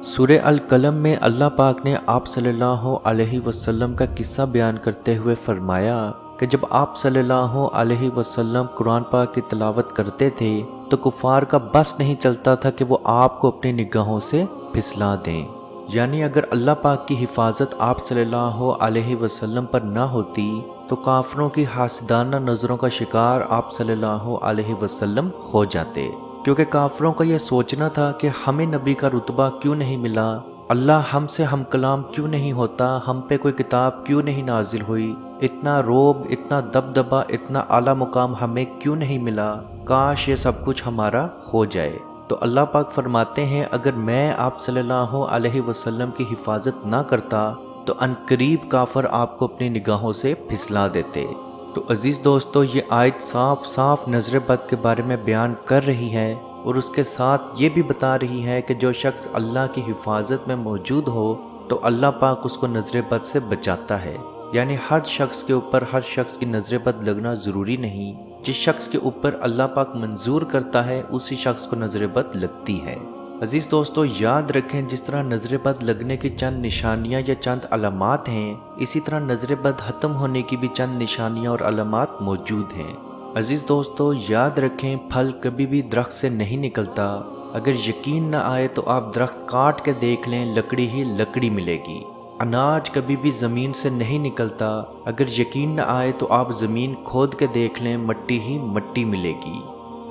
सूरह अल-कलम में अल्लाह पाक ने आप सल्लल्लाहु अलैहि वसल्लम का किस्सा बयान करते हुए फरमाया कि जब आप सल्लल्लाहु अलैहि वसल्लम कुरान पाक की तिलावत करते थे तो कुफार का बस नहीं चलता था कि वो आपको अपनी निगाहों से फिसला दें। यानी अगर अल्लाह पाक की हिफाजत आप सल्लल्लाहु अलैहि वसल्लम पर ना होती तो काफिरों की हासदाना नज़रों का शिकार आप सल्लल्लाहु अलैहि वसल्लम हो जाते, क्योंकि काफिरों का यह सोचना था कि हमें नबी का रुतबा क्यों नहीं मिला, अल्लाह हमसे हम कलाम क्यों नहीं होता, हम पे कोई किताब क्यों नहीं नाजिल हुई, इतना रोब, इतना दबदबा, इतना आला मुकाम हमें क्यों नहीं मिला, काश ये सब कुछ हमारा हो जाए। तो अल्लाह पाक फरमाते हैं अगर मैं आप सल्लल्लाहु अलैहि वसल्लम की हिफाजत ना करता तो अनकरीब काफर आपको अपनी निगाहों से फिसला देते। तो अजीज़ दोस्तों, ये आयत साफ साफ नज़र बद के बारे में बयान कर रही है और उसके साथ ये भी बता रही है कि जो शख्स अल्लाह की हिफाजत में मौजूद हो तो अल्लाह पाक उसको नज़र बद से बचाता है। यानी हर शख्स के ऊपर हर शख्स की नज़र बद लगना ज़रूरी नहीं, जिस शख्स के ऊपर अल्लाह पाक मंजूर करता है उसी शख्स को नज़र बद लगती है। अजीज़ दोस्तों, याद रखें जिस तरह नज़र बद लगने की चंद निशानियाँ या चंद अलामात हैं, इसी तरह नज़र बद ख़त्म होने की भी चंद निशानियाँ और अलामात मौजूद हैं। अजीज़ दोस्तों, याद रखें फल कभी भी दरख्त से नहीं निकलता। अगर यकीन न आए तो आप दरख्त काट के देख लें, लकड़ी ही लकड़ी मिलेगी। अनाज कभी भी ज़मीन से नहीं निकलता। अगर यकीन न आए तो आप ज़मीन खोद के देख लें, मट्टी ही मट्टी मिलेगी।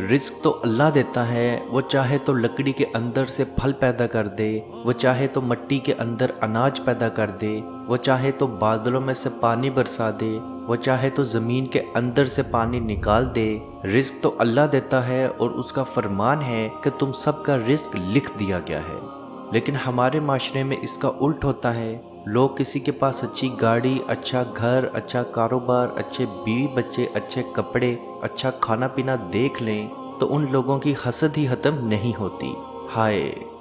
रिस्क तो अल्लाह देता है, वो चाहे तो लकड़ी के अंदर से फल पैदा कर दे, वो चाहे तो मट्टी के अंदर अनाज पैदा कर दे, वो चाहे तो बादलों में से पानी बरसा दे, वो चाहे तो ज़मीन के अंदर से पानी निकाल दे। रिस्क तो अल्लाह देता है और उसका फरमान है कि तुम सबका रिस्क लिख दिया गया है। लेकिन हमारे माशरे में इसका उल्ट होता है। लोग किसी के पास अच्छी गाड़ी, अच्छा घर, अच्छा कारोबार, अच्छे बीवी बच्चे, अच्छे कपड़े, अच्छा खाना पीना देख लें तो उन लोगों की हसद ही ख़त्म नहीं होती। हाय,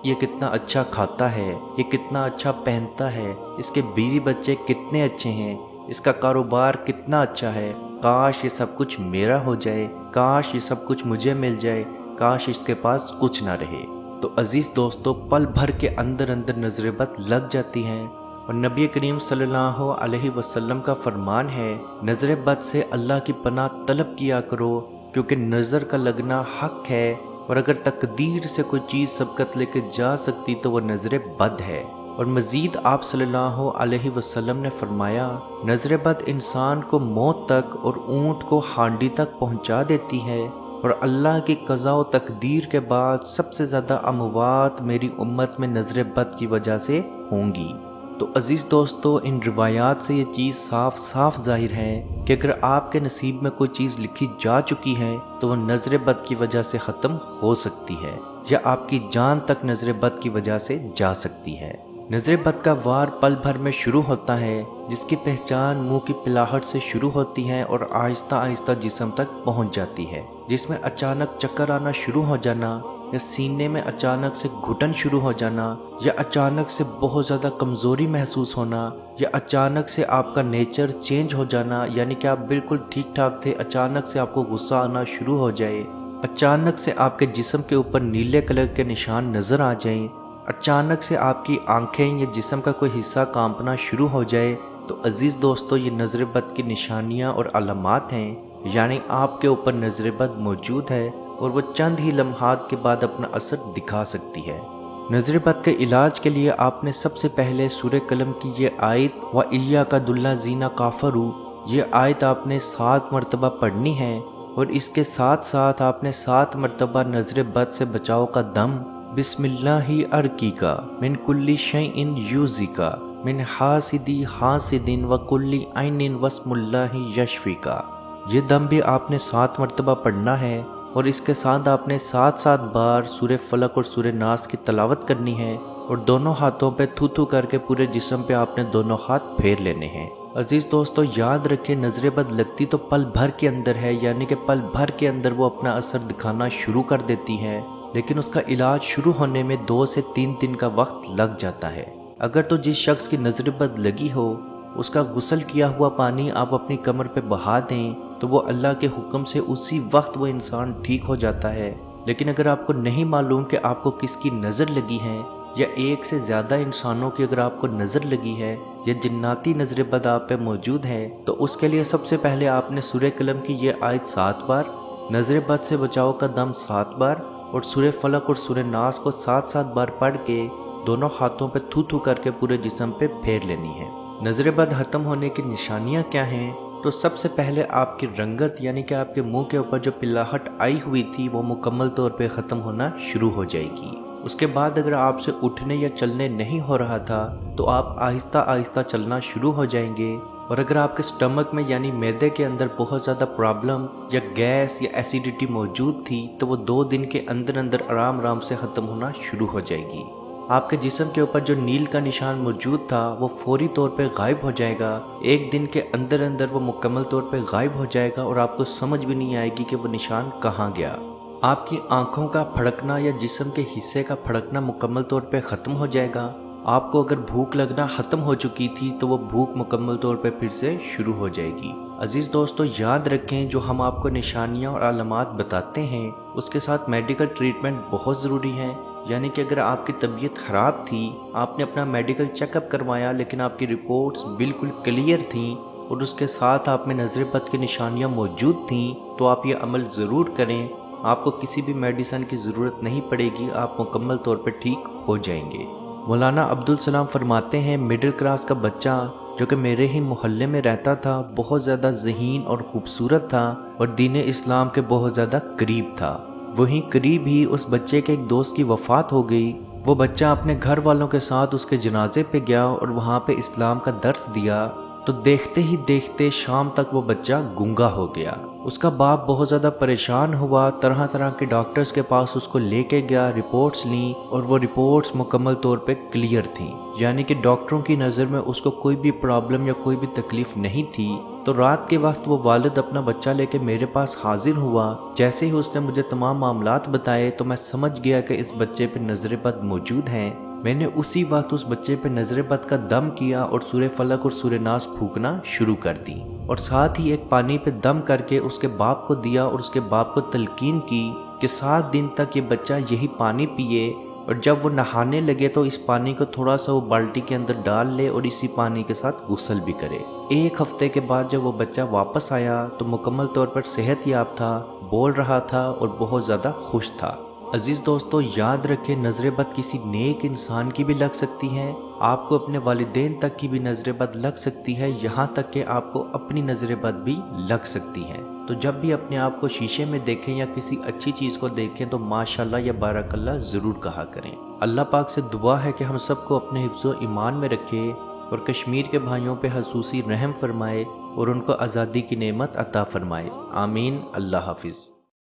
ये कितना अच्छा खाता है, ये कितना अच्छा पहनता है, इसके बीवी बच्चे कितने अच्छे हैं, इसका कारोबार कितना अच्छा है, काश ये सब कुछ मेरा हो जाए, काश ये सब कुछ मुझे मिल जाए, काश इसके पास कुछ ना रहे। तो अजीज़ दोस्तों, पल भर के अंदर अंदर नज़र बद लग जाती हैं और नबी करीम सल्लल्लाहु अलैहि वसल्लम का फरमान है नज़र बद से अल्लाह की पनाह तलब किया करो, क्योंकि नज़र का लगना हक है और अगर तकदीर से कोई चीज़ सबकत लेके जा सकती तो वह नज़र बद है। और मज़ीद आप सल्लल्लाहु अलैहि वसल्लम ने फरमाया नज़र बद इंसान को मौत तक और ऊँट को हांडी तक पहुँचा देती है और अल्लाह की क़ज़ा व तकदीर के बाद सबसे ज़्यादा अमवात मेरी उम्मत में नज़र बद की वजह से होंगी। तो अजीज़ दोस्तों, इन रिवायात से ये चीज़ साफ साफ ज़ाहिर है कि अगर आपके नसीब में कोई चीज़ लिखी जा चुकी है तो वह नज़र बद की वजह से ख़त्म हो सकती है या आपकी जान तक नज़र बद की वजह से जा सकती है। नज़र बद का वार पल भर में शुरू होता है, जिसकी पहचान मुंह की पिलाहट से शुरू होती है और आहिस्ता आहिस्ता जिस्म तक पहुंच जाती है, जिसमें अचानक चक्कर आना शुरू हो जाना या सीने में अचानक से घुटन शुरू हो जाना या अचानक से बहुत ज़्यादा कमज़ोरी महसूस होना या अचानक से आपका नेचर चेंज हो जाना, यानी कि आप बिल्कुल ठीक ठाक थे, अचानक से आपको गुस्सा आना शुरू हो जाए, अचानक से आपके जिस्म के ऊपर नीले कलर के निशान नज़र आ जाएं, अचानक से आपकी आंखें या जिस्म का कोई हिस्सा कांपना शुरू हो जाए। तो अजीज़ दोस्तों, ये नज़र बद की निशानियाँ और अलामात हैं, यानी आपके ऊपर नज़र बद मौजूद है और वो चंद ही लम्हात के बाद अपना असर दिखा सकती है। नज़र बद के इलाज के लिए आपने सबसे पहले सूरह कलम की ये आयत व इय्याका दुल्लज़ीना काफ़रू, ये आयत आपने 7 मरतबा पढ़नी है और इसके साथ साथ आपने 7 मरतबा नज़र बद से बचाव का दम बिस्मिल्लाहि अर्कीका मिन कुल्ली शैइन यूज़िका मिन हासिदी हासिदिन व कुल्ली ऐनिन वस्मुल्लाहि यशफिका, ये दम भी आपने 7 मरतबा पढ़ना है और इसके साथ आपने 7-7 बार सूरह फलक और सूरह नास की तलावत करनी है और दोनों हाथों पे थू थू करके पूरे जिस्म पे आपने दोनों हाथ फेर लेने हैं। अजीज़ दोस्तों, याद रखें नज़र बद लगती तो पल भर के अंदर है, यानी कि पल भर के अंदर वो अपना असर दिखाना शुरू कर देती है, लेकिन उसका इलाज शुरू होने में 2 से 3 दिन का वक्त लग जाता है। अगर तो जिस शख्स की नज़र बद लगी हो उसका गुस्ल किया हुआ पानी आप अपनी कमर पे बहा दें तो वो अल्लाह के हुक्म से उसी वक्त वो इंसान ठीक हो जाता है। लेकिन अगर आपको नहीं मालूम कि आपको किसकी नज़र लगी है یا ایک سے زیادہ انسانوں کی اگر آپ کو نظر لگی ہے یا جناتی نظر بد آپ پہ موجود ہے تو اس کے لیے سب سے پہلے آپ نے سورہ قلم کی یہ آیت 7 بار، نظر بد سے بچاؤ کا دم 7 بار اور سورہ فلق اور سورہ ناس کو 7 بار پڑھ کے دونوں ہاتھوں پہ تھو تھو کر کے پورے جسم پہ پھیر لینی ہے۔ نظر بد ختم ہونے کی نشانیاں کیا ہیں؟ تو سب سے پہلے آپ کی رنگت یعنی کہ آپ کے منہ کے اوپر جو پلاہٹ آئی ہوئی تھی وہ مکمل طور پہ ختم ہونا شروع ہو جائے گی۔ اس کے بعد اگر آپ سے اٹھنے یا چلنے نہیں ہو رہا تھا تو آپ آہستہ آہستہ چلنا شروع ہو جائیں گے، اور اگر آپ کے سٹمک میں یعنی معدے کے اندر بہت زیادہ پرابلم یا گیس یا ایسیڈیٹی موجود تھی تو وہ 2 دن کے اندر اندر آرام آرام سے ختم ہونا شروع ہو جائے گی۔ آپ کے جسم کے اوپر جو نیل کا نشان موجود تھا وہ فوری طور پہ غائب ہو جائے گا، 1 دن کے اندر اندر وہ مکمل طور پہ غائب ہو جائے گا اور آپ کو سمجھ بھی نہیں آئے گی کہ وہ نشان کہاں گیا۔ آپ کی آنکھوں کا پھڑکنا یا جسم کے حصے کا پھڑکنا مکمل طور پہ ختم ہو جائے گا۔ آپ کو اگر بھوک لگنا ختم ہو چکی تھی تو وہ بھوک مکمل طور پہ پھر سے شروع ہو جائے گی۔ عزیز دوستو، یاد رکھیں جو ہم آپ کو نشانیاں اور علامات بتاتے ہیں اس کے ساتھ میڈیکل ٹریٹمنٹ بہت ضروری ہے، یعنی کہ اگر آپ کی طبیعت خراب تھی، آپ نے اپنا میڈیکل چیک اپ کروایا لیکن آپ کی رپورٹس بالکل کلیئر تھیں اور اس کے ساتھ آپ میں نظر بد کی نشانیاں موجود تھیں تو آپ یہ عمل ضرور کریں۔ آپ کو کسی بھی میڈیسن کی ضرورت نہیں پڑے گی، آپ مکمل طور پر ٹھیک ہو جائیں گے۔ مولانا عبدالسلام فرماتے ہیں مڈل کلاس کا بچہ جو کہ میرے ہی محلے میں رہتا تھا بہت زیادہ ذہین اور خوبصورت تھا اور دین اسلام کے بہت زیادہ قریب تھا۔ وہیں قریب ہی اس بچے کے ایک دوست کی وفات ہو گئی۔ وہ بچہ اپنے گھر والوں کے ساتھ اس کے جنازے پہ گیا اور وہاں پہ اسلام کا درس دیا تو دیکھتے ہی دیکھتے شام تک وہ بچہ گنگا ہو گیا۔ اس کا باپ بہت زیادہ پریشان ہوا، طرح طرح کے ڈاکٹرز کے پاس اس کو لے کے گیا، رپورٹس لیں اور وہ رپورٹس مکمل طور پہ کلیئر تھیں، یعنی کہ ڈاکٹروں کی نظر میں اس کو کوئی بھی پرابلم یا کوئی بھی تکلیف نہیں تھی۔ تو رات کے وقت وہ والد اپنا بچہ لے کے میرے پاس حاضر ہوا۔ جیسے ہی اس نے مجھے تمام معاملات بتائے تو میں سمجھ گیا کہ اس بچے پہ نظر بد موجود ہیں۔ میں نے اسی وقت اس بچے پہ نظر بد کا دم کیا اور سورہ فلق اور سورہ ناس پھونکنا شروع کر دی، اور ساتھ ہی ایک پانی پہ دم کر کے اس کے باپ کو دیا اور اس کے باپ کو تلقین کی کہ 7 دن تک یہ بچہ یہی پانی پیے، اور جب وہ نہانے لگے تو اس پانی کو تھوڑا سا وہ بالٹی کے اندر ڈال لے اور اسی پانی کے ساتھ غسل بھی کرے۔ 1 ہفتے کے بعد جب وہ بچہ واپس آیا تو مکمل طور پر صحت یاب تھا، بول رہا تھا اور بہت زیادہ خوش تھا۔ عزیز دوستو، یاد رکھیں نظر بد کسی نیک انسان کی بھی لگ سکتی ہے، آپ کو اپنے والدین تک کی بھی نظر بد لگ سکتی ہے، یہاں تک کہ آپ کو اپنی نظر بد بھی لگ سکتی ہے۔ تو جب بھی اپنے آپ کو شیشے میں دیکھیں یا کسی اچھی چیز کو دیکھیں تو ماشاءاللہ یا بارک اللہ ضرور کہا کریں۔ اللہ پاک سے دعا ہے کہ ہم سب کو اپنے حفظ و ایمان میں رکھے اور کشمیر کے بھائیوں پہ خصوصی رحم فرمائے اور ان کو آزادی کی نعمت عطا فرمائے۔ آمین۔ اللہ حافظ۔